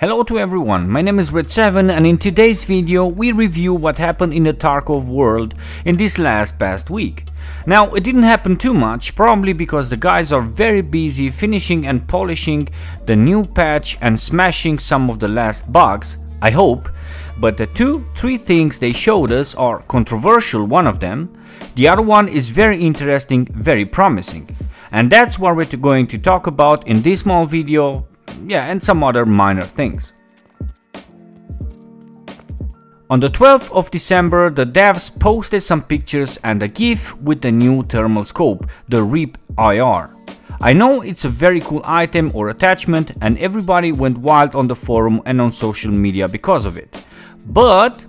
Hello to everyone, my name is Redseven and in today's video we review what happened in the Tarkov world in this past week. Now it didn't happen too much, probably because the guys are very busy finishing and polishing the new patch and smashing some of the last bugs, I hope, but the 2-3 things they showed us are controversial, one of them, the other one is very interesting, very promising, and that's what we're going to talk about in this small video. Yeah, and some other minor things. On the 12th of December, the devs posted some pictures and a GIF with the new thermal scope, the RIP IR. I know it's a very cool item or attachment and everybody went wild on the forum and on social media because of it. But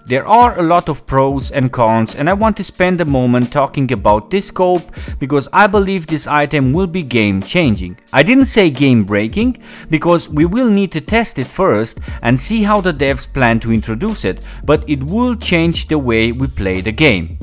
there are a lot of pros and cons and I want to spend a moment talking about this scope because I believe this item will be game changing. I didn't say game breaking because we will need to test it first and see how the devs plan to introduce it, but it will change the way we play the game.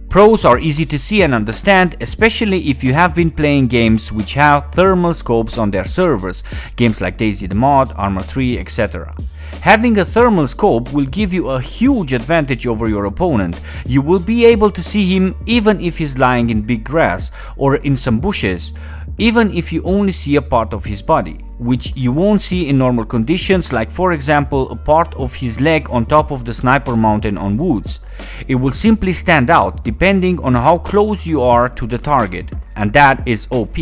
Pros are easy to see and understand, especially if you have been playing games which have thermal scopes on their servers, games like DayZ the Mod, Arma 3, etc. Having a thermal scope will give you a huge advantage over your opponent. You will be able to see him even if he's lying in big grass or in some bushes, even if you only see a part of his body, which you won't see in normal conditions, like for example a part of his leg on top of the sniper mountain on woods. It will simply stand out depending on how close you are to the target, and that is OP.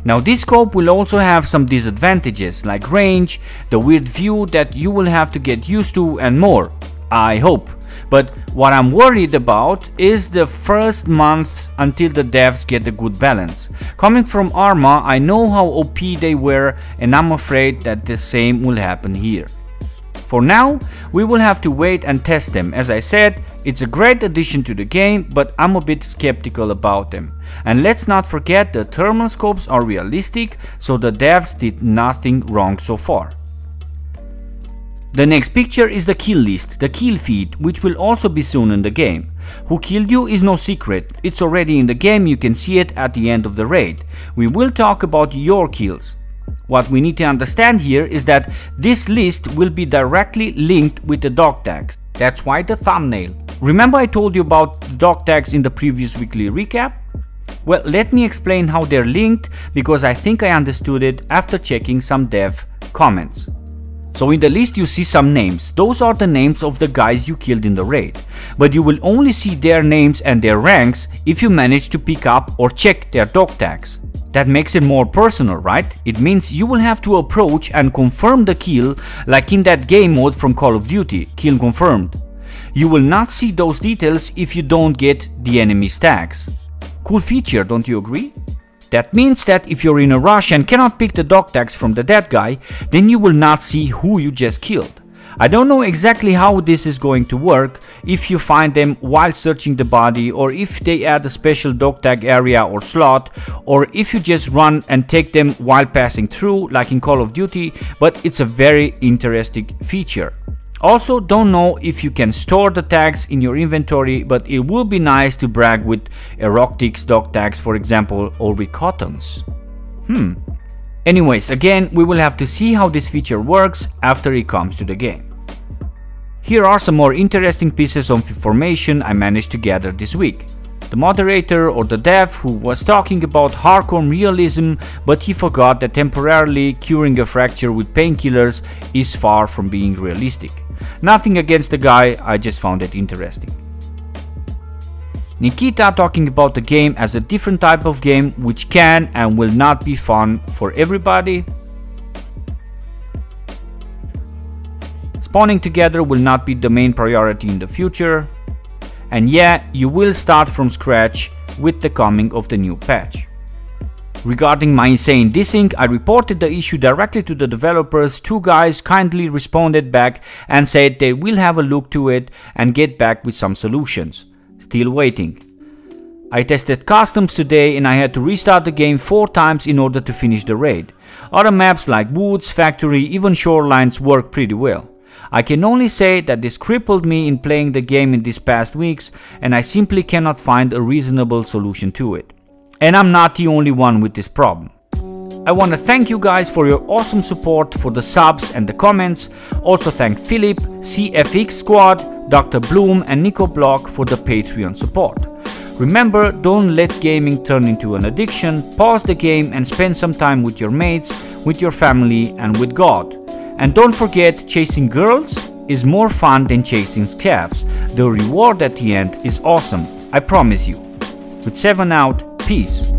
Now this scope will also have some disadvantages like range, the weird view that you will have to get used to and more, I hope. But what I'm worried about is the first month until the devs get a good balance. Coming from Arma, I know how OP they were and I'm afraid that the same will happen here. For now, we will have to wait and test them. As I said, it's a great addition to the game, but I'm a bit skeptical about them. And let's not forget the thermal scopes are realistic, so the devs did nothing wrong so far. The next picture is the kill list, the kill feed, which will also be soon in the game. Who killed you is no secret, it's already in the game, you can see it at the end of the raid. We will talk about your kills. What we need to understand here is that this list will be directly linked with the dog tags. That's why the thumbnail. Remember I told you about the dog tags in the previous weekly recap? Well, let me explain how they're linked because I think I understood it after checking some dev comments. So in the list you see some names, those are the names of the guys you killed in the raid, but you will only see their names and their ranks if you manage to pick up or check their dog tags. That makes it more personal, right? It means you will have to approach and confirm the kill like in that game mode from Call of Duty, kill confirmed. You will not see those details if you don't get the enemy's tags. Cool feature, don't you agree? That means that if you're in a rush and cannot pick the dog tags from the dead guy, then you will not see who you just killed. I don't know exactly how this is going to work, if you find them while searching the body, or if they add a special dog tag area or slot, or if you just run and take them while passing through like in Call of Duty, but it's a very interesting feature. Also, don't know if you can store the tags in your inventory, but it would be nice to brag with erotics dog tags, for example, or with cottons. Anyways, again, we will have to see how this feature works after it comes to the game. Here are some more interesting pieces of information I managed to gather this week. The moderator or the dev who was talking about hardcore realism, but he forgot that temporarily curing a fracture with painkillers is far from being realistic. Nothing against the guy, I just found it interesting. Nikita talking about the game as a different type of game which can and will not be fun for everybody. Spawning together will not be the main priority in the future. And yeah, you will start from scratch with the coming of the new patch. Regarding my insane dissing, I reported the issue directly to the developers. 2 guys kindly responded back and said they will have a look to it and get back with some solutions. Still waiting. I tested customs today and I had to restart the game 4 times in order to finish the raid. Other maps like woods, factory, even shorelines work pretty well. I can only say that this crippled me in playing the game in these past weeks and I simply cannot find a reasonable solution to it. And I'm not the only one with this problem. I want to thank you guys for your awesome support, for the subs and the comments. Also thank Philip, CFX Squad, Dr. Bloom and Nico Block for the Patreon support. Remember, don't let gaming turn into an addiction. Pause the game and spend some time with your mates, with your family and with God. And don't forget, chasing girls is more fun than chasing scavs. The reward at the end is awesome, I promise you. With 7 out, peace.